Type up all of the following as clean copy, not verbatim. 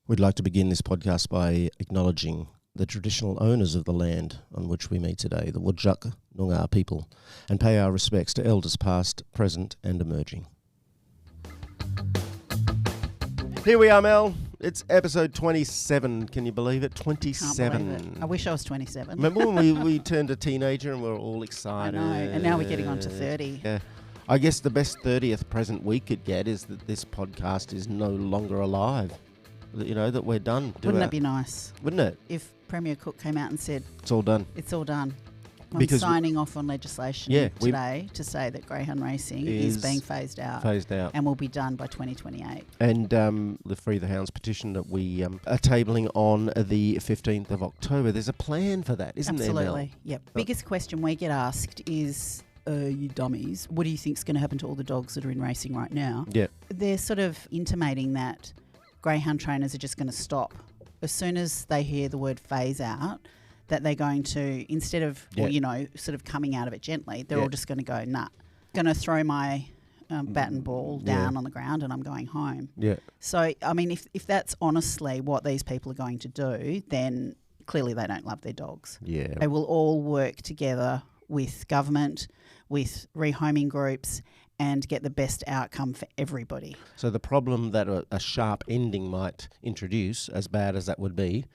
We'd like to begin this podcast by acknowledging the traditional owners of the land on which we meet today, the Whadjuk Noongar people, and pay our respects to elders past, present and emerging. Here we are, Mel. It's episode 27. Can you believe it? 27. Can't believe it. I wish I was 27. Remember when we turned a teenager and we were all excited? I know, and now we're getting on to 30. Yeah. I guess the best 30th present we could get is that this podcast is no longer alive. You know, that we're done. Wouldn't that be nice? Wouldn't it? If Premier Cook came out and said, it's all done. It's all done. I'm Because signing off on legislation today to say that greyhound racing is being phased out. And will be done by 2028. And the Free the Hounds petition that we are tabling on the 15th of October, there's a plan for that, isn't there, Mel? Absolutely, yep. Biggest question we get asked is, you dummies, what do you think's going to happen to all the dogs that are in racing right now? Yeah. They're sort of intimating that greyhound trainers are just going to stop. As soon as they hear the word phase out, that they're going to, instead of, sort of coming out of it gently, they're all just going to go, nah, going to throw my bat and ball down on the ground and I'm going home. Yeah. So, I mean, if that's honestly what these people are going to do, then clearly they don't love their dogs. Yeah. They will all work together with government, with rehoming groups, and get the best outcome for everybody. So the problem that a sharp ending might introduce, as bad as that would be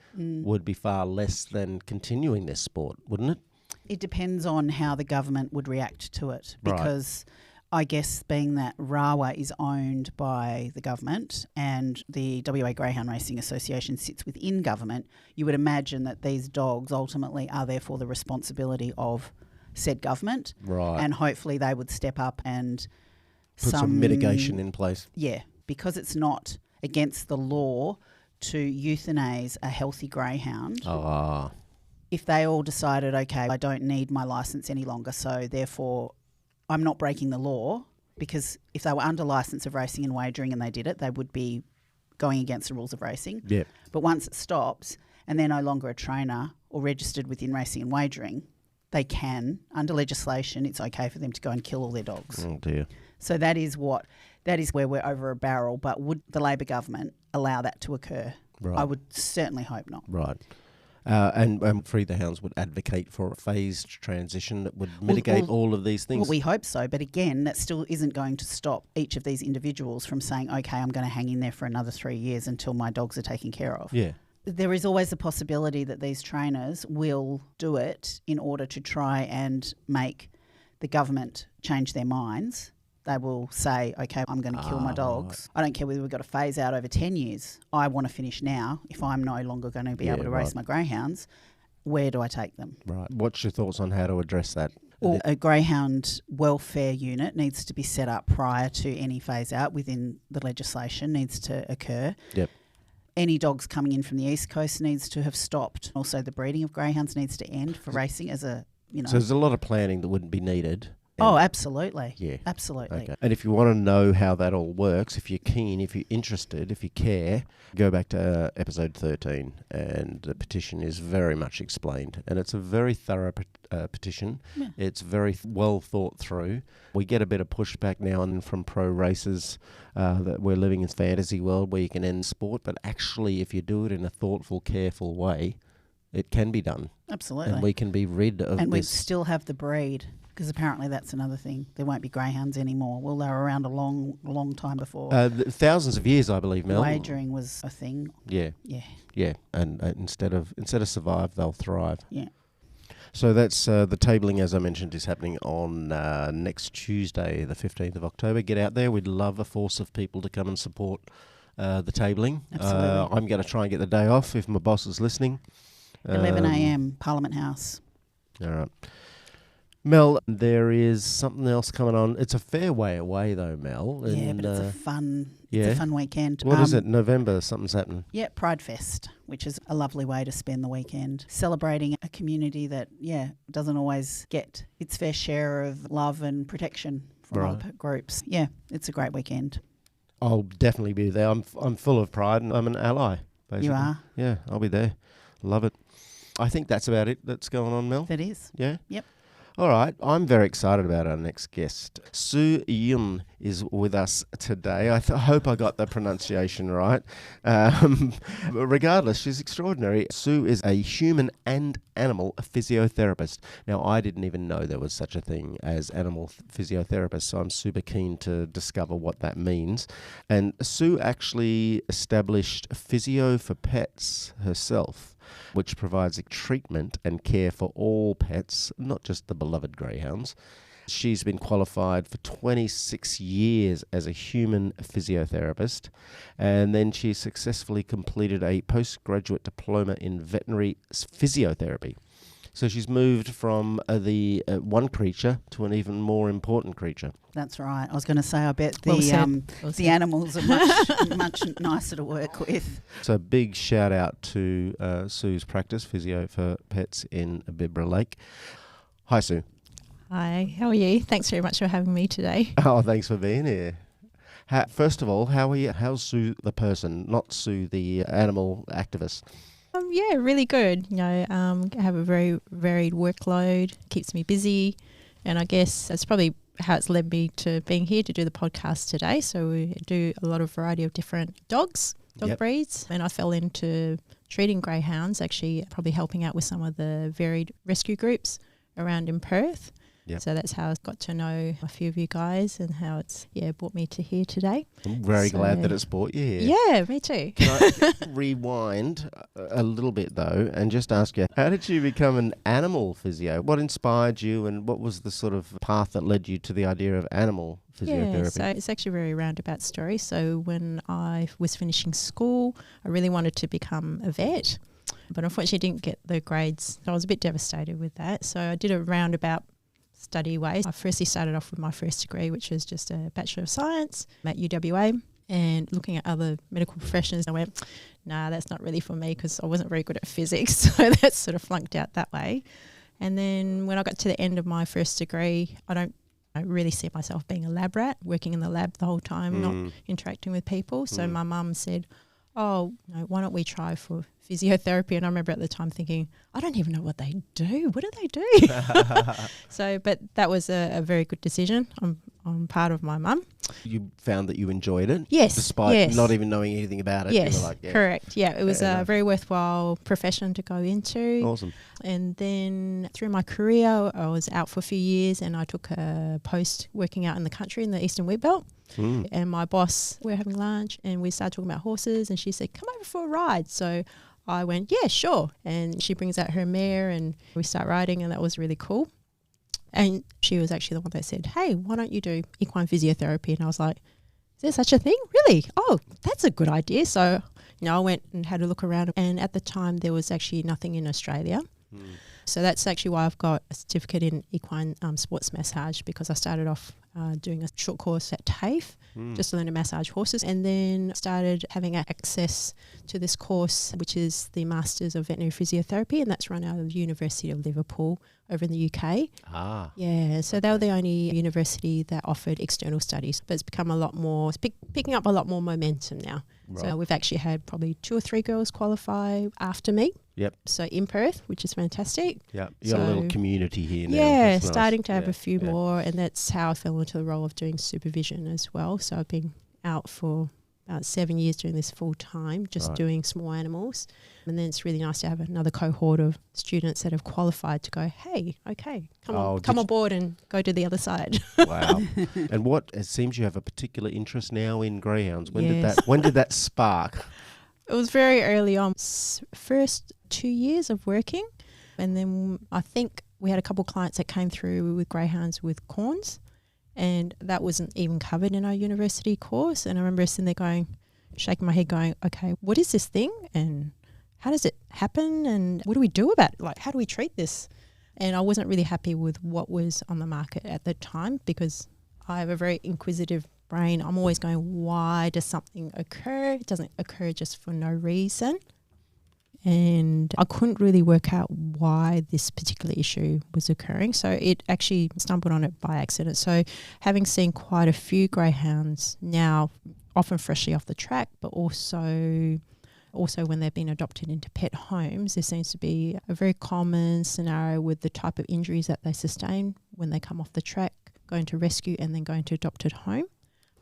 far less than continuing this sport, wouldn't it? It depends on how the government would react to it, because I guess being that Rawa is owned by the government and the WA Greyhound Racing Association sits within government, you would imagine that these dogs ultimately are therefore the responsibility of said government, and hopefully they would step up and put some mitigation in place. Yeah, because it's not against the law to euthanize a healthy greyhound. If they all decided, okay, I don't need my license any longer, so therefore I'm not breaking the law, because if they were under license of racing and wagering and they did it, they would be going against the rules of racing. Yeah. But once it stops and they're no longer a trainer or registered within racing and wagering, they can, under legislation, it's okay for them to go and kill all their dogs. Oh dear. So that is where we're over a barrel. But would the Labor government allow that to occur? Right. I would certainly hope not. Right. And Free the Hounds would advocate for a phased transition that would mitigate all of these things. Well, we hope so. But again, that still isn't going to stop each of these individuals from saying, okay, I'm going to hang in there for another 3 years until my dogs are taken care of. Yeah. There is always the possibility that these trainers will do it in order to try and make the government change their minds. They will say, okay, I'm going to kill my dogs. I don't care whether we've got to phase out over 10 years. I want to finish now. If I'm no longer going to be able to race my greyhounds, where do I take them? Right. What's your thoughts on how to address that? Well, a greyhound welfare unit needs to be set up prior to any phase out within the legislation needs to occur. Yep. Any dogs coming in from the East Coast needs to have stopped. Also, the breeding of greyhounds needs to end for racing as a, So there's a lot of planning that wouldn't be needed. Oh, absolutely. Yeah. Absolutely. Okay. And if you want to know how that all works, if you're keen, if you're interested, if you care, go back to episode 13 and the petition is very much explained. And it's a very thorough petition. Yeah. It's very well thought through. We get a bit of pushback now and then from pro racers that we're living in a fantasy world where you can end sport. But actually, if you do it in a thoughtful, careful way, it can be done. Absolutely. And we can be rid of this. And we still have the breed. Because apparently that's another thing. There won't be greyhounds anymore. Well, they were around a long time before. Thousands of years, I believe, Mel. Wagering was a thing. Yeah. Yeah. Yeah, and instead of survive, they'll thrive. Yeah. So that's the tabling, as I mentioned, is happening on next Tuesday, the 15th of October. Get out there. We'd love a force of people to come and support the tabling. Absolutely. I'm going to try and get the day off if my boss is listening. 11 a.m, Parliament House. All right. Mel, there is something else coming on. It's a fair way away though, Mel. Yeah, but it's a fun weekend. What is it? November, something's happening. Yeah, Pride Fest, which is a lovely way to spend the weekend. Celebrating a community that, doesn't always get its fair share of love and protection from other groups. Yeah, it's a great weekend. I'll definitely be there. I'm full of pride and I'm an ally, basically. You are? Yeah, I'll be there. Love it. I think that's about it that's going on, Mel. That is. Yeah? Yep. All right, I'm very excited about our next guest. Susan Yuen is with us today. I hope I got the pronunciation right. Regardless, she's extraordinary. Sue is a human and animal physiotherapist. Now, I didn't even know there was such a thing as animal physiotherapist, so I'm super keen to discover what that means. And Sue actually established Physio for Pets herself, which provides treatment and care for all pets, not just the beloved greyhounds. She's been qualified for 26 years as a human physiotherapist, and then she successfully completed a postgraduate diploma in veterinary physiotherapy. So she's moved from the one creature to an even more important creature. That's right. I was going to say, I bet the animals are much nicer to work with. So big shout out to Sue's practice, Physio for Pets in Bibra Lake. Hi, Sue. Hi, how are you? Thanks very much for having me today. Oh, thanks for being here. First of all, how are you? How's Sue the person, not Sue the animal activist? Yeah, really good. I have a very varied workload, keeps me busy, and I guess that's probably how it's led me to being here to do the podcast today. So we do a lot of variety of different dog breeds, and I fell into treating greyhounds, actually probably helping out with some of the varied rescue groups around in Perth. Yep. So that's how I got to know a few of you guys and how it's brought me to here today. I'm very glad that it's brought you here. Yeah, me too. Can I rewind a little bit though and just ask you, how did you become an animal physio? What inspired you and what was the sort of path that led you to the idea of animal physiotherapy? Yeah, so it's actually a very roundabout story. So when I was finishing school, I really wanted to become a vet, but unfortunately didn't get the grades. So I was a bit devastated with that. So I did a roundabout study way. I firstly started off with my first degree, which was just a Bachelor of Science at UWA, and looking at other medical professions, I went, nah, that's not really for me because I wasn't very good at physics, so that sort of flunked out that way. And then when I got to the end of my first degree, I really see myself being a lab rat, working in the lab the whole time, not interacting with people. So my mum said, oh, no, why don't we try for physiotherapy? And I remember at the time thinking, I don't even know what they do. What do they do? But that was a very good decision on part of my mum. You found that you enjoyed it? Yes. Despite not even knowing anything about it? Yes, you were like, correct. Yeah, it was a very worthwhile profession to go into. Awesome. And then through my career, I was out for a few years and I took a post working out in the country in the Eastern Wheatbelt. And my boss, we were having lunch and we started talking about horses and she said, come over for a ride. So I went, yeah, sure. And she brings out her mare and we start riding, and that was really cool. And she was actually the one that said, hey, why don't you do equine physiotherapy? And I was like, is there such a thing? Really? Oh, that's a good idea. So, I went and had a look around, and at the time there was actually nothing in Australia. So that's actually why I've got a certificate in equine sports massage, because I started off doing a short course at TAFE just to learn to massage horses, and then started having access to this course, which is the Masters of Veterinary Physiotherapy, and that's run out of the University of Liverpool over in the UK. Yeah, so they were the only university that offered external studies, but it's become a lot more, it's picking up a lot more momentum now. Right. So we've actually had probably 2 or 3 girls qualify after me. Yep. So in Perth, which is fantastic. Yep. You got a little community here now. Yeah, that's starting nice. to have a few more, and that's how I fell into the role of doing supervision as well. So I've been out for about 7 years doing this full time, just doing small animals. And then it's really nice to have another cohort of students that have qualified to go, hey, okay, come aboard and go to the other side. Wow. And it seems you have a particular interest now in greyhounds. When did that spark? It was very early on, first 2 years of working. And then I think we had a couple of clients that came through with greyhounds with corns, and that wasn't even covered in our university course. And I remember sitting there shaking my head going, okay, what is this thing? And how does it happen? And what do we do about it? Like, how do we treat this? And I wasn't really happy with what was on the market at the time, because I have a very inquisitive brain. I'm always going, why does something occur? It doesn't occur just for no reason. And I couldn't really work out why this particular issue was occurring. So it actually stumbled on it by accident. So having seen quite a few greyhounds now, often freshly off the track, but also also when they've been adopted into pet homes, there seems to be a very common scenario with the type of injuries that they sustain when they come off the track, going to rescue and then going to adopted home.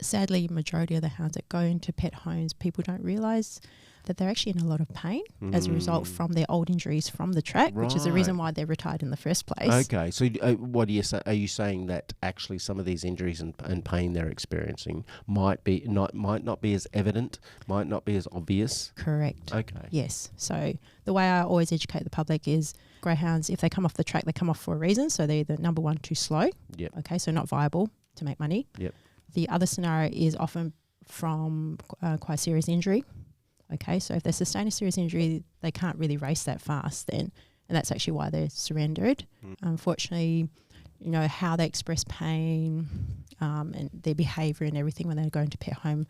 Sadly, majority of the hounds that go into pet homes, people don't realise that they're actually in a lot of pain as a result from their old injuries from the track, which is the reason why they're retired in the first place. Okay, so what do you say? Are you saying that actually some of these injuries and pain they're experiencing might not be as evident, might not be as obvious? Correct. Okay. Yes. So the way I always educate the public is greyhounds, if they come off the track, they come off for a reason. So they're either number one, too slow. Yep. Okay, so not viable to make money. Yep. The other scenario is often from quite serious injury. Okay, so if they sustain a serious injury, they can't really race that fast then, and that's actually why they're surrendered. Unfortunately, you know, how they express pain and their behaviour and everything when they go into pet home,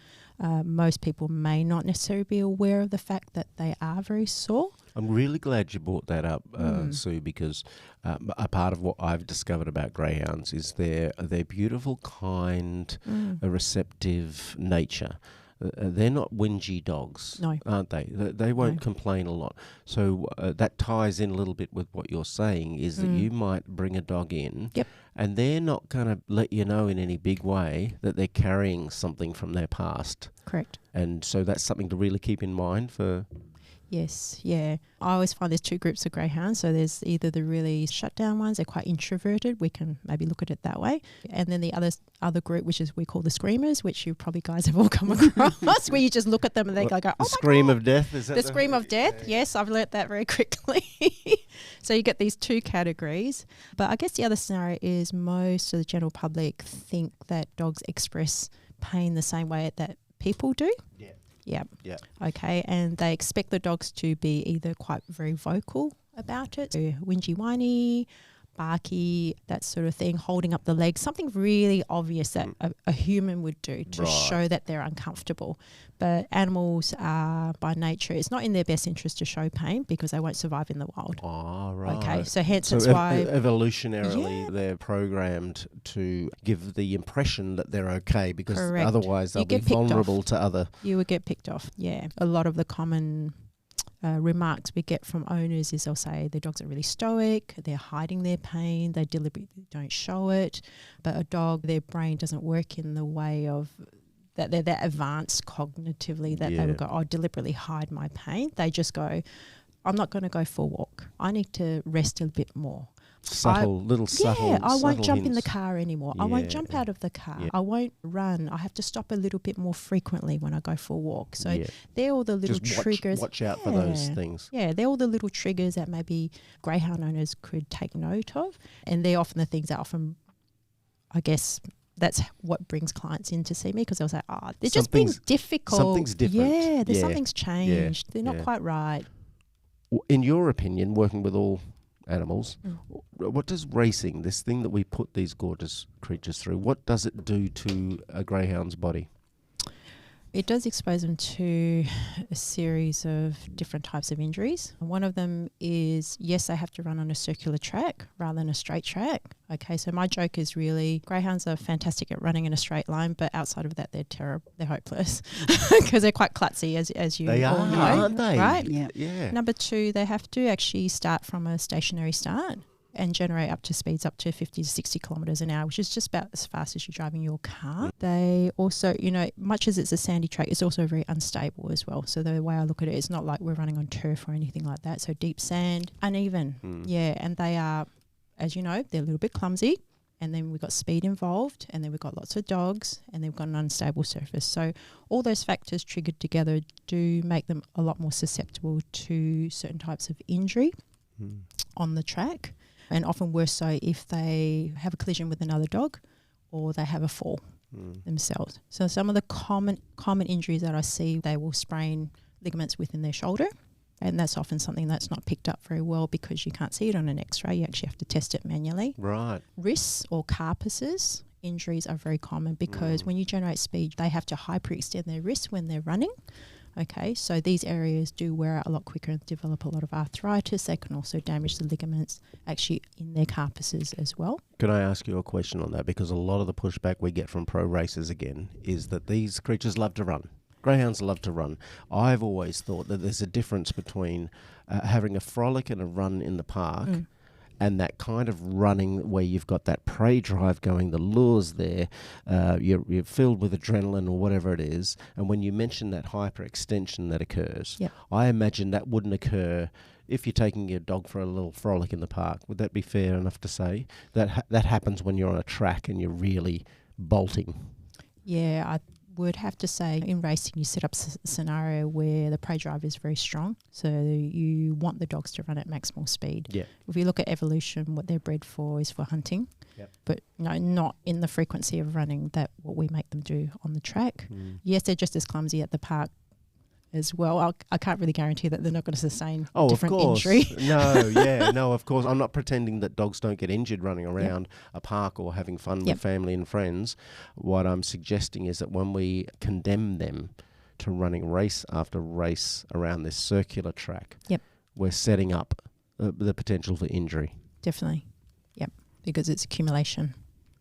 most people may not necessarily be aware of the fact that they are very sore. I'm really glad you brought that up, Sue, because a part of what I've discovered about greyhounds is their beautiful, kind, receptive nature. They're not whingy dogs, aren't they? They won't complain a lot. So that ties in a little bit with what you're saying, is that you might bring a dog in and they're not going to let you know in any big way that they're carrying something from their past. Correct. And so that's something to really keep in mind for... Yes, yeah. I always find there's two groups of greyhounds. So there's either the really shut down ones, they're quite introverted. We can maybe look at it that way. And then the other group, which is we call the screamers, which you probably guys have all come across, where you just look at them and they go, oh my God. The scream of death, is that the scream of death? Yes, I've learnt that very quickly. So you get these two categories. But I guess the other scenario is most of the general public think that dogs express pain the same way that people do. Yeah. Yeah. Yeah. Okay. And they expect the dogs to be either quite very vocal about it, so whingy, whiny, barky, that sort of thing, holding up the legs, something really obvious that a human would do to show that they're uncomfortable. But animals are, by nature, it's not in their best interest to show pain because they won't survive in the wild. Oh, right. Okay, so hence that's why... Evolutionarily, they're programmed to give the impression that they're okay because otherwise they'll be vulnerable to other... You would get picked off, yeah. A lot of the common... remarks we get from owners is they'll say their dogs are really stoic, they're hiding their pain, they deliberately don't show it. But a dog, their brain doesn't work in the way of that they're that advanced cognitively that they would go, oh, deliberately hide my pain. They just go, I'm not going to go for a walk. I need to rest a bit more. Subtle. Yeah, I won't jump hints. in the car anymore. I won't jump out of the car. I won't run. I have to stop a little bit more frequently when I go for a walk. So they're all the little triggers. Watch out for those things. Yeah, they're all the little triggers that maybe greyhound owners could take note of. And they're often the things that often, I guess, that's what brings clients in to see me because they'll say, they're just being difficult. Something's different. Yeah, something's changed. They're not quite right. In your opinion, working with all animals, what does racing, this thing that we put these gorgeous creatures through, what does it do to a greyhound's body? It does expose them to a series of different types of injuries. One of them is, yes, they have to run on a circular track rather than a straight track. Okay, so my joke is really, greyhounds are fantastic at running in a straight line, but outside of that, they're terrible. They're hopeless because they're quite klutzy, as you all know. Aren't they? Right? Yeah. Number two, they have to actually start from a stationary start and generate up to speeds up to 50 to 60 kilometres an hour, which is just about as fast as you're driving your car. They also, much as it's a sandy track, it's also very unstable as well. So the way I look at it, it's not like we're running on turf or anything like that. So deep sand, uneven. And they are, as you know, they're a little bit clumsy. And then we've got speed involved, and then we've got lots of dogs, and then we've got an unstable surface. So all those factors triggered together do make them a lot more susceptible to certain types of injury on the track. And often worse so if they have a collision with another dog or they have a fall themselves. So some of the common injuries that I see, they will sprain ligaments within their shoulder. And that's often something that's not picked up very well because you can't see it on an x-ray. You actually have to test it manually. Right. Wrists or carapaces injuries are very common because when you generate speed, they have to hyperextend their wrists when they're running. Okay, so these areas do wear out a lot quicker and develop a lot of arthritis. They can also damage the ligaments actually in their carapaces as well. Can I ask you a question on that? Because a lot of the pushback we get from pro racers again is that these creatures love to run. Greyhounds love to run. I've always thought that there's a difference between having a frolic and a run in the park and that kind of running where you've got that prey drive going, the lure's there, you're filled with adrenaline or whatever it is. And when you mention that hyperextension that occurs, I imagine that wouldn't occur if you're taking your dog for a little frolic in the park. Would that be fair enough to say? That happens when you're on a track and you're really bolting. Yeah, I would have to say in racing you set up a scenario where the prey drive is very strong, so you want the dogs to run at maximal speed. If you look at evolution, what they're bred for is for hunting, but not in the frequency of running that what we make them do on the track. Yes, they're just as clumsy at the park as well. I can't really guarantee that they're not going to sustain different injury. No, of course. I'm not pretending that dogs don't get injured running around a park or having fun with family and friends. What I'm suggesting is that when we condemn them to running race after race around this circular track, we're setting up the potential for injury. Definitely. Because it's accumulation.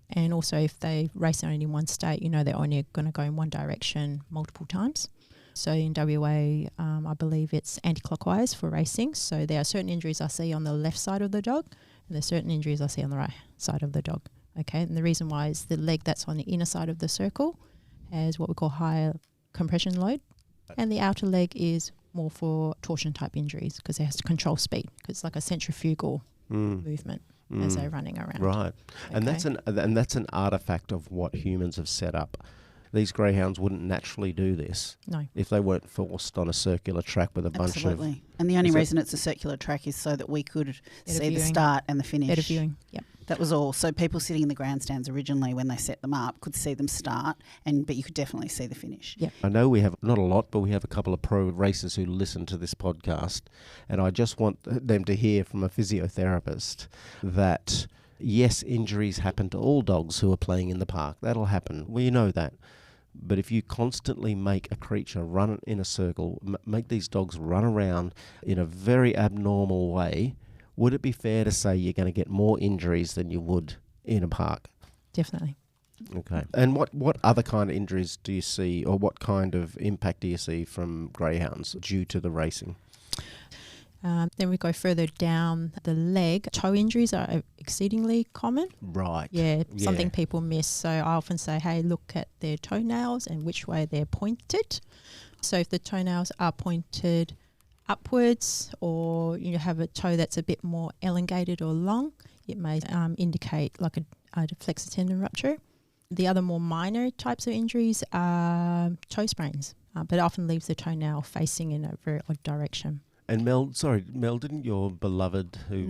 And also if they race only in one state, they're only going to go in one direction multiple times. So in WA, I believe it's anti-clockwise for racing. So there are certain injuries I see on the left side of the dog, and there's certain injuries I see on the right side of the dog. Okay, and the reason why is the leg that's on the inner side of the circle has what we call higher compression load, and the outer leg is more for torsion type injuries because it has to control speed because it's like a centrifugal movement as they're running around. Right, okay. And that's an artifact of what humans have set up. These greyhounds wouldn't naturally do this if they weren't forced on a circular track with a bunch of... And the only reason it's a circular track is so that we could see the start and the finish. Better viewing, That was all. So people sitting in the grandstands originally when they set them up could see them start, but you could definitely see the finish. I know we have, not a lot, but we have a couple of pro racers who listen to this podcast, and I just want them to hear from a physiotherapist that, yes, injuries happen to all dogs who are playing in the park. That'll happen. We know that. But if you constantly make a creature run in a circle, make these dogs run around in a very abnormal way, would it be fair to say you're going to get more injuries than you would in a park? Definitely. Okay. And what other kind of injuries do you see, or what kind of impact do you see from greyhounds due to the racing? Then we go further down the leg. Toe injuries are exceedingly common. Right. Something people miss. So I often say, hey, look at their toenails and which way they're pointed. So if the toenails are pointed upwards, or you have a toe that's a bit more elongated or long, it may indicate like a flexor tendon rupture. The other more minor types of injuries are toe sprains, but it often leaves the toenail facing in a very odd direction. And Mel, didn't your beloved who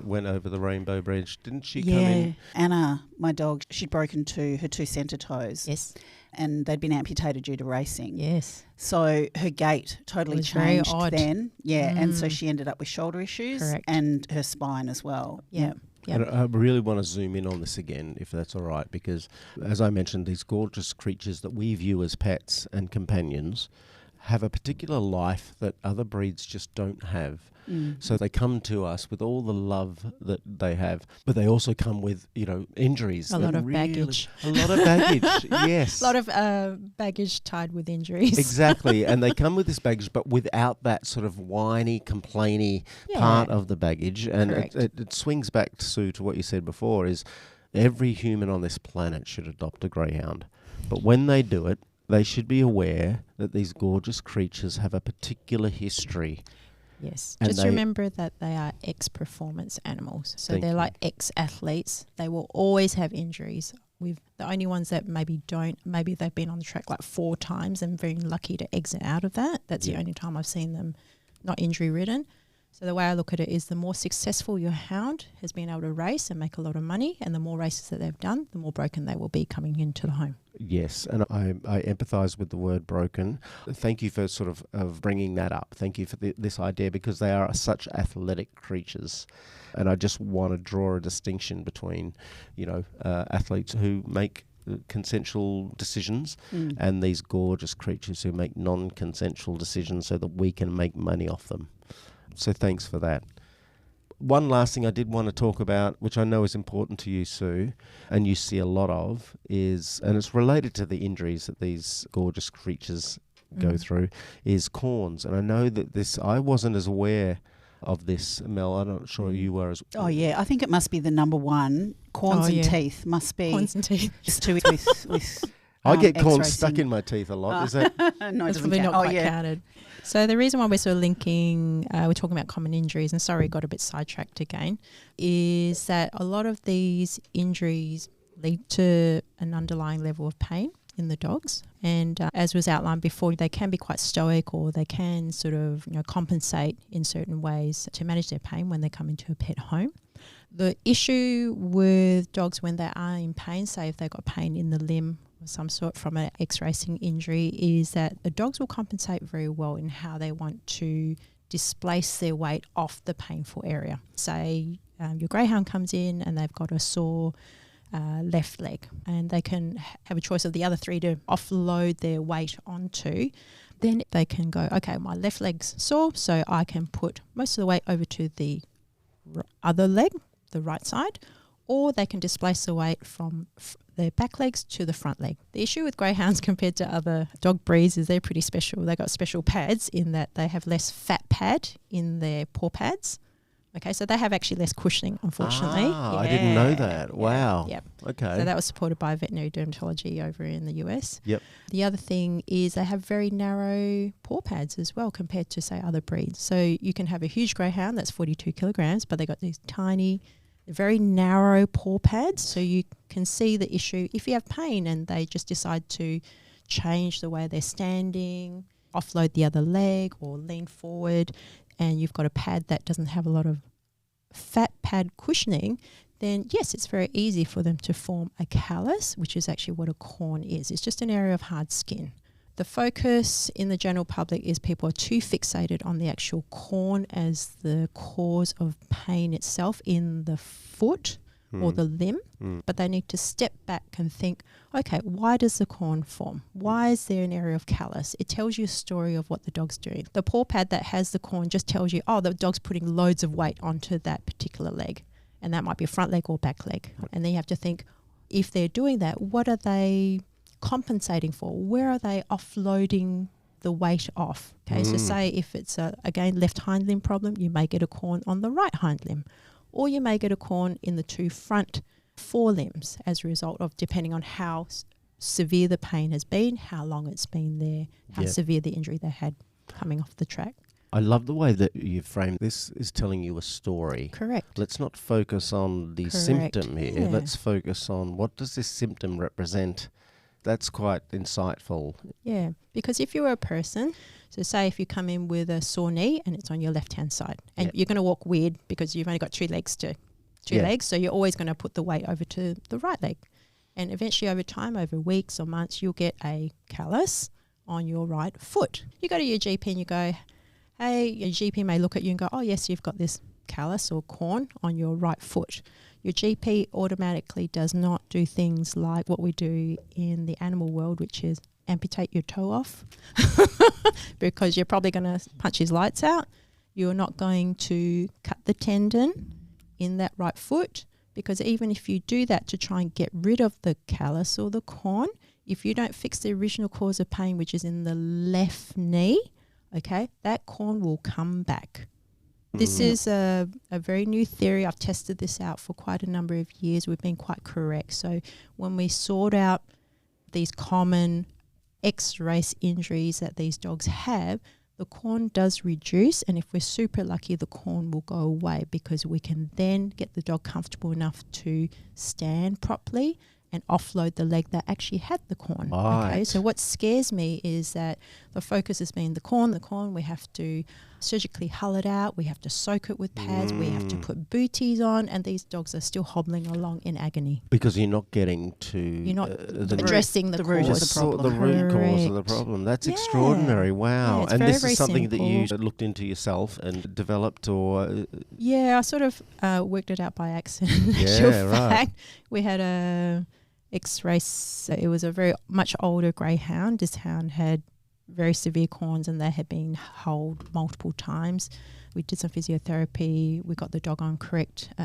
went over the Rainbow Bridge, didn't she come in? Anna, my dog, she'd broken her two centre toes. Yes. And they'd been amputated due to racing. Yes. So her gait totally changed then. Yeah, and so she ended up with shoulder issues. Correct. And her spine as well. Yeah. And I really want to zoom in on this again, if that's all right, because as I mentioned, these gorgeous creatures that we view as pets and companions have a particular life that other breeds just don't have. So they come to us with all the love that they have, but they also come with, injuries. A lot of baggage. A lot of baggage, yes. A lot of baggage tied with injuries. Exactly, and they come with this baggage, but without that sort of whiny, complainy part of the baggage. And it swings back, Sue, to what you said before, is every human on this planet should adopt a greyhound. But when they do it, they should be aware that these gorgeous creatures have a particular history. Yes. And just remember that they are ex-performance animals. So they're like ex-athletes. They will always have injuries. The only ones that maybe they've been on the track like 4 times and very lucky to exit out of that. That's the only time I've seen them not injury-ridden. So the way I look at it is the more successful your hound has been able to race and make a lot of money, and the more races that they've done, the more broken they will be coming into the home. Yes, and I empathise with the word broken. Thank you for sort of bringing that up. Thank you for this idea, because they are such athletic creatures. And I just want to draw a distinction between, athletes who make consensual decisions and these gorgeous creatures who make non-consensual decisions so that we can make money off them. So thanks for that. One last thing I did want to talk about, which I know is important to you, Sue, and you see a lot of, and it's related to the injuries that these gorgeous creatures go through is corns. And I know that I wasn't as aware of this, Mel. I'm not sure you were as Oh, yeah. I think it must be the number one. Corns and teeth must be. Corns and teeth. Just to with I get corns X-racing. stuck in my teeth a lot. Is that? No, it That's doesn't probably count. not quite counted. So the reason why we're sort of linking, we're talking about common injuries, and sorry, got a bit sidetracked again, is that a lot of these injuries lead to an underlying level of pain in the dogs. And as was outlined before, they can be quite stoic, or they can sort of compensate in certain ways to manage their pain when they come into a pet home. The issue with dogs when they are in pain, say if they've got pain in the limb of some sort from an X-racing injury, is that the dogs will compensate very well in how they want to displace their weight off the painful area. Say your greyhound comes in and they've got a sore left leg, and they can have a choice of the other three to offload their weight onto. Then they can go, okay, my left leg's sore, so I can put most of the weight over to the other leg, the right side, or they can displace the weight from their back legs to the front leg. The issue with greyhounds compared to other dog breeds is they're pretty special. They've got special pads in that they have less fat pad in their paw pads. Okay, so they have actually less cushioning, unfortunately. I didn't know that. Wow. Yep. Okay. So that was supported by veterinary dermatology over in the US. Yep. The other thing is they have very narrow paw pads as well compared to, say, other breeds. So you can have a huge greyhound that's 42 kilograms, but they got these tiny, very narrow paw pads. So you can see the issue if you have pain and they just decide to change the way they're standing, offload the other leg or lean forward, and you've got a pad that doesn't have a lot of fat pad cushioning, then yes, it's very easy for them to form a callus, which is actually what a corn is. It's just an area of hard skin. The focus in the general public is people are too fixated on the actual corn as the cause of pain itself in the foot or the limb, but they need to step back and think, okay, why does the corn form? Why is there an area of callus? It tells you a story of what the dog's doing. The paw pad that has the corn just tells you, oh, the dog's putting loads of weight onto that particular leg, and that might be a front leg or back leg. And then you have to think, if they're doing that, what are they compensating for? Where are they offloading the weight off? Okay, so say if it's, again, left hind limb problem, you may get a corn on the right hind limb. Or you may get a corn in the two front forelimbs as a result of, depending on how severe the pain has been, how long it's been there, how severe the injury they had coming off the track. I love the way that you frame this is telling you a story. Correct. Let's not focus on the symptom here. Yeah. Let's focus on what does this symptom represent. That's quite insightful. Yeah, because if you were a person, so say if you come in with a sore knee and it's on your left-hand side, and you're going to walk weird because you've only got two legs, so you're always going to put the weight over to the right leg. And eventually over time, over weeks or months, you'll get a callus on your right foot. You go to your GP and you go, hey, your GP may look at you and go, oh, yes, you've got this callus or corn on your right foot. Your GP automatically does not do things like what we do in the animal world, which is amputate your toe off because you're probably going to punch his lights out. You're not going to cut the tendon in that right foot, because even if you do that to try and get rid of the callus or the corn, if you don't fix the original cause of pain, which is in the left knee, okay, that corn will come back. This is a very new theory. I've tested this out for quite a number of years. We've been quite correct. So when we sort out these common X-race injuries that these dogs have, the corn does reduce, and if we're super lucky, the corn will go away because we can then get the dog comfortable enough to stand properly and offload the leg that actually had the corn. Right. Okay, so what scares me is that the focus has been the corn, we have to surgically hull it out, we have to soak it with pads, we have to put booties on, and these dogs are still hobbling along in agony. Because you're not getting to... You're not addressing the root cause of the problem. The root cause of the problem. That's extraordinary. Wow. Yeah, it's and very, this very is something simple. that you looked into yourself and developed, or... Yeah, I sort of worked it out by accident. Yeah, Actual right. fact, we had a X-race. It was a very much older greyhound. This hound had very severe corns and they had been holed multiple times. We did some physiotherapy. We got the dog on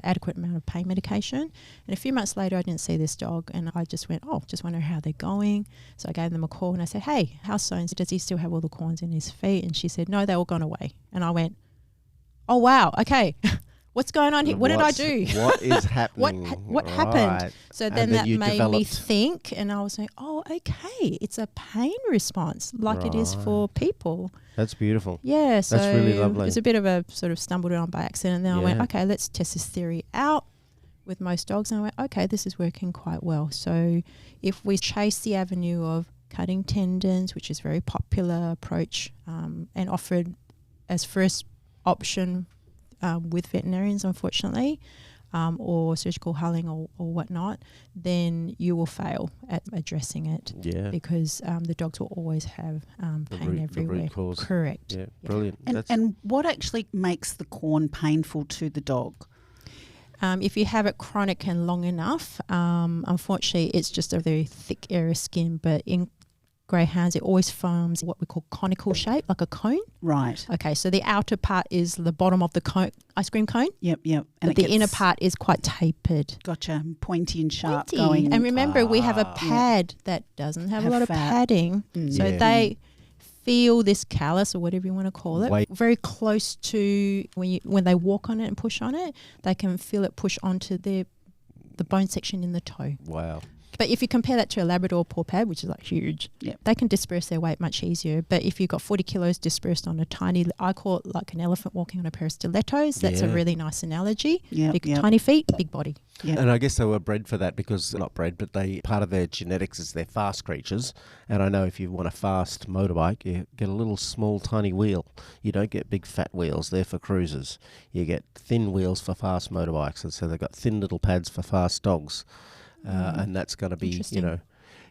adequate amount of pain medication. And a few months later, I didn't see this dog and I just went, just wonder how they're going. So I gave them a call and I said, hey, how's so-and-so? Does he still have all the corns in his feet? And she said, no, they're all gone away. And I went, oh, wow, okay. What's going on here? What did I do? What is happening? what happened? So then that made me think, and I was like, oh, okay, it's a pain response like it is for people. That's beautiful. Yeah, so that's really lovely. It's a bit of a sort of stumbled on by accident. And then I went, okay, let's test this theory out with most dogs. And I went, okay, this is working quite well. So if we chase the avenue of cutting tendons, which is a very popular approach and offered as first option with veterinarians, unfortunately, or surgical hulling or whatnot, then you will fail at addressing it. Yeah. Because the dogs will always have pain everywhere. The root cause. Correct. Yeah, brilliant. And what actually makes the corn painful to the dog? If you have it chronic and long enough, unfortunately, it's just a very thick area of skin, but in greyhounds, it always forms what we call conical shape, like a cone. Right. Okay, so the outer part is the bottom of the cone, ice cream cone. Yep. And but the inner part is quite tapered. Gotcha. Pointy and sharp going. And remember, we have a pad that doesn't have a lot of padding. So they feel this callus or whatever you want to call it, very close to when they walk on it and push on it, they can feel it push onto the bone section in the toe. Wow. But if you compare that to a Labrador paw pad, which is like huge, they can disperse their weight much easier. But if you've got 40 kilos dispersed on a tiny, I call it like an elephant walking on a pair of stilettos. That's a really nice analogy. Tiny feet, big body. Yep. And I guess they were bred for that because, not bred, but part of their genetics is they're fast creatures. And I know if you want a fast motorbike, you get a little small tiny wheel. You don't get big fat wheels. They're for cruisers. You get thin wheels for fast motorbikes. And so they've got thin little pads for fast dogs. And that's going to be,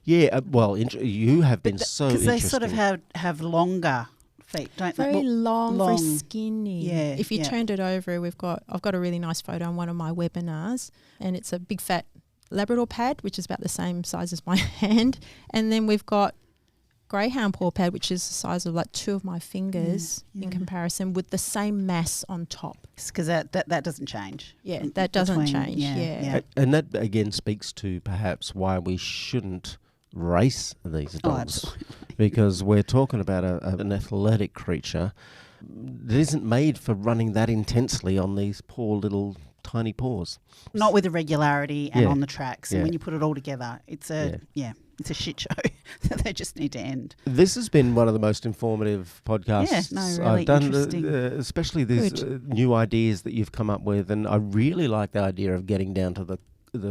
you have been so interesting. Because they sort of have longer feet, don't they? Very long, very skinny. Yeah. If you turned it over, I've got a really nice photo on one of my webinars, and it's a big fat Labrador pad, which is about the same size as my hand, and then we've got greyhound paw pad, which is the size of like two of my fingers in comparison, with the same mass on top. Because that doesn't change. Yeah, that doesn't change. Yeah. And that again speaks to perhaps why we shouldn't race these dogs, because we're talking about an athletic creature that isn't made for running that intensely on these poor little tiny paws. Not with the regularity and on the tracks. And when you put it all together, it's a shit show that they just need to end. This has been one of the most informative podcasts really I've done, interesting. especially these new ideas that you've come up with. And I really like the idea of getting down to the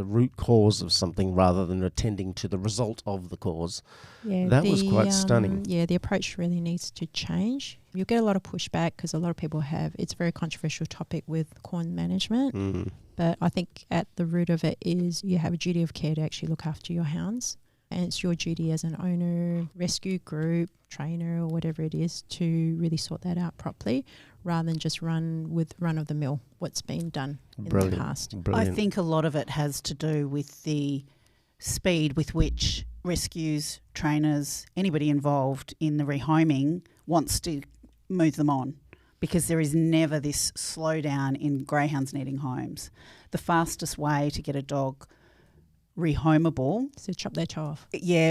root cause of something rather than attending to the result of the cause. Yeah, that was quite stunning. Yeah, the approach really needs to change. You'll get a lot of pushback because a lot of people it's a very controversial topic with corn management. But I think at the root of it is you have a duty of care to actually look after your hounds. And it's your duty as an owner, rescue group, trainer or whatever it is to really sort that out properly rather than just run of the mill, what's been done in the past. Brilliant. I think a lot of it has to do with the speed with which rescues, trainers, anybody involved in the rehoming wants to move them on, because there is never this slowdown in greyhounds needing homes. The fastest way to get a dog rehomable, so chop their toe off,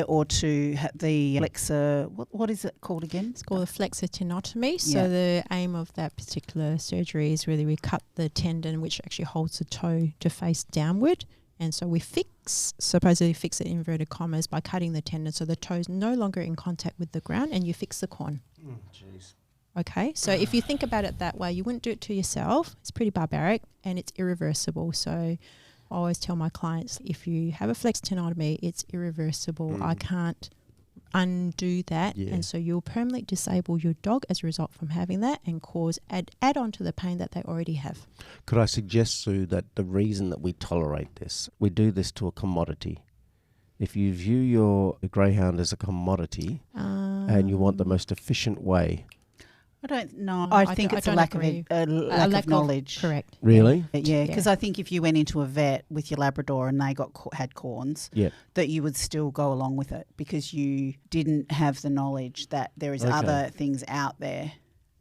or to the flexor, what is it called again? It's called a flexor tenotomy. So the aim of that particular surgery is really we cut the tendon which actually holds the toe to face downward, and so we supposedly fix it in inverted commas by cutting the tendon so the toe's no longer in contact with the ground, and you fix the corn. Okay, so if you think about it that way, you wouldn't do it to yourself. It's pretty barbaric and it's irreversible. So I always tell my clients, if you have a flex tenotomy, it's irreversible. I can't undo that. And so you'll permanently disable your dog as a result from having that and add on to the pain that they already have. Could I suggest, Sue, that the reason that we tolerate this, we do this to a commodity. If you view your greyhound as a commodity and you want the most efficient way I don't know. I I think don't- it's I a don't lack agree. of lack of knowledge. Correct. Really? Yeah, because Yeah. I think if you went into a vet with your Labrador and they had corns, Yeah. that you would still go along with it because you didn't have the knowledge that there is Okay. other things out there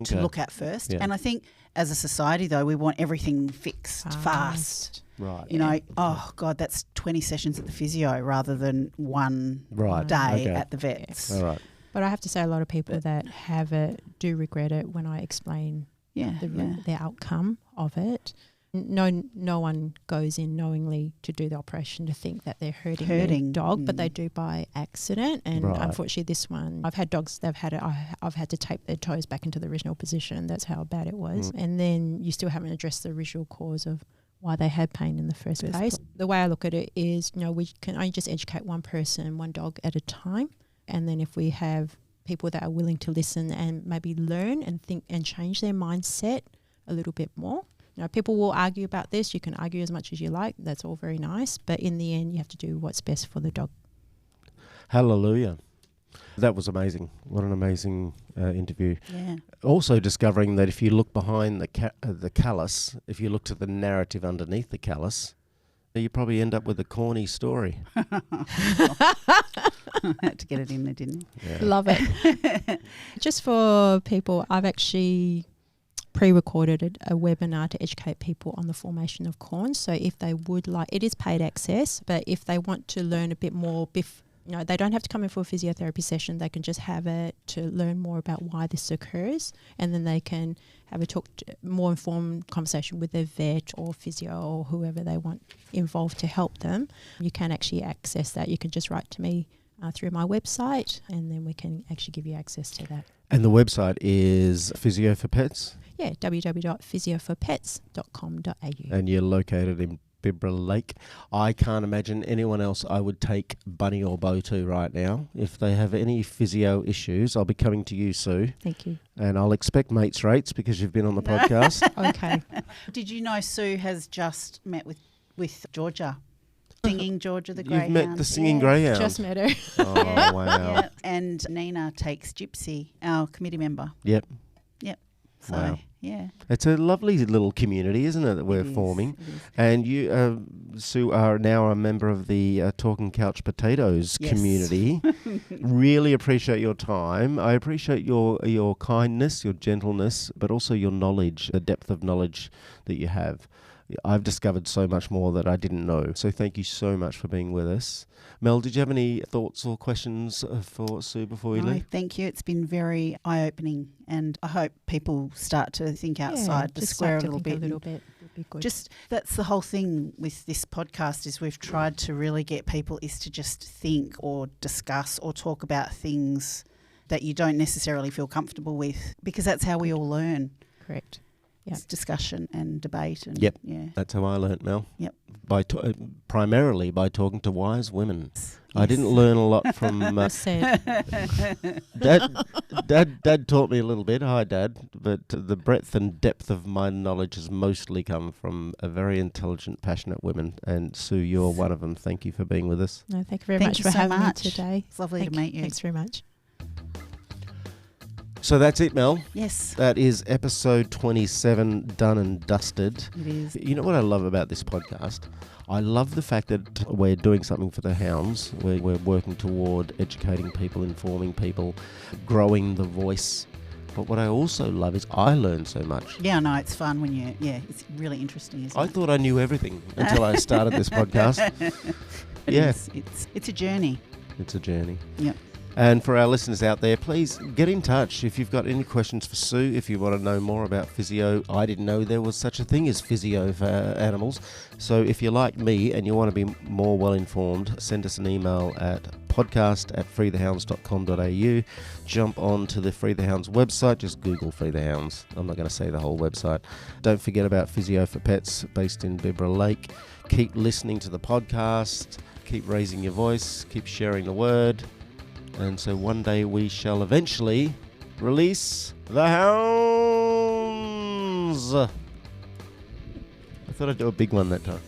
to Okay. look at first. Yeah. And I think as a society, though, we want everything fixed fast. Right. You know, oh, God, that's 20 sessions at the physio rather than one Right. day Okay. at the vets. All right. But I have to say, a lot of people that have it do regret it when I explain Yeah, the outcome of it. No one goes in knowingly to do the operation to think that they're hurting their dog, but they do by accident. And Right. unfortunately, this one, I've had dogs, they've had it, I've had to tape their toes back into the original position. That's how bad it was. And then you still haven't addressed the original cause of why they had pain in the first place. The way I look at it is, we can only just educate one person, one dog at a time. And then if we have people that are willing to listen and maybe learn and think and change their mindset a little bit more. People will argue about this. You can argue as much as you like. That's all very nice. But in the end, you have to do what's best for the dog. Hallelujah. That was amazing. What an amazing interview. Yeah. Also discovering that if you look behind the callus, if you look to the narrative underneath the callus, you probably end up with a corny story. Had to get it in there, didn't you? Yeah. Love it. Just for people, I've actually pre-recorded a webinar to educate people on the formation of corns. So if they would like, it is paid access, but if they want to learn a bit more, they don't have to come in for a physiotherapy session. They can just have it to learn more about why this occurs, and then they can have a more informed conversation with their vet or physio or whoever they want involved to help them. You can actually access that. You can just write to me through my website, and then we can actually give you access to that. And the website is Physio for Pets? Yeah, www.physioforpets.com.au. And you're located in Bibra Lake. I can't imagine anyone else I would take Bunny or Bo to right now. If they have any physio issues, I'll be coming to you, Sue. Thank you. And I'll expect mates rates because you've been on the podcast. Okay. Did you know Sue has just met with Georgia? Singing Georgia the greyhound. You've met the singing greyhound. Just met her. Oh, wow. Yeah. And Nina takes Gypsy, our committee member. Yep. So, Wow. yeah. It's a lovely little community, isn't it, that we're forming? It is. And you, Sue, are now a member of the Talking Couch Potatoes Yes. community. Really appreciate your time. I appreciate your kindness, your gentleness, but also your knowledge, the depth of knowledge that you have. I've discovered so much more that I didn't know. So thank you so much for being with us. Mel, did you have any thoughts or questions for Sue before we leave? Thank you. It's been very eye-opening, and I hope people start to think outside the square a little bit. would be good. Just that's the whole thing with this podcast is we've tried to really get people is to just think or discuss or talk about things that you don't necessarily feel comfortable with, because that's how we all learn. Correct. Yeah. It's discussion and debate. And Yep. Yeah. That's how I learnt, Mel. Yep. Primarily by talking to wise women. Yes. I didn't learn a lot from Dad taught me a little bit. Hi, Dad. But the breadth and depth of my knowledge has mostly come from a very intelligent, passionate women. And Sue, you're one of them. Thank you for being with us. No, thank you very Thank much you for so having much. me today. It's lovely to meet you. Thanks very much. So that's it, Mel. Yes, That is episode 27 done and dusted. it is. You know what I love about this podcast? I love the fact that we're doing something for the hounds. We're working toward educating people, informing people, growing the voice. But what I also love is I learn so much. Yeah, no, it's fun when it's really interesting, isn't I it? thought I knew everything until I started this podcast. It Yeah. is. It's a journey. It's a journey. Yep. And for our listeners out there, please get in touch if you've got any questions for Sue, if you want to know more about physio. I didn't know there was such a thing as physio for animals. So if you're like me and you want to be more well informed, send us an email at podcast@freethehounds.com.au. Jump on to the Free the Hounds website. Just Google Free the Hounds. I'm not going to say the whole website. Don't forget about Physio for Pets based in Bibra Lake. Keep listening to the podcast. Keep raising your voice. Keep sharing the word. And so one day we shall eventually release the hounds. I thought I'd do a big one that time.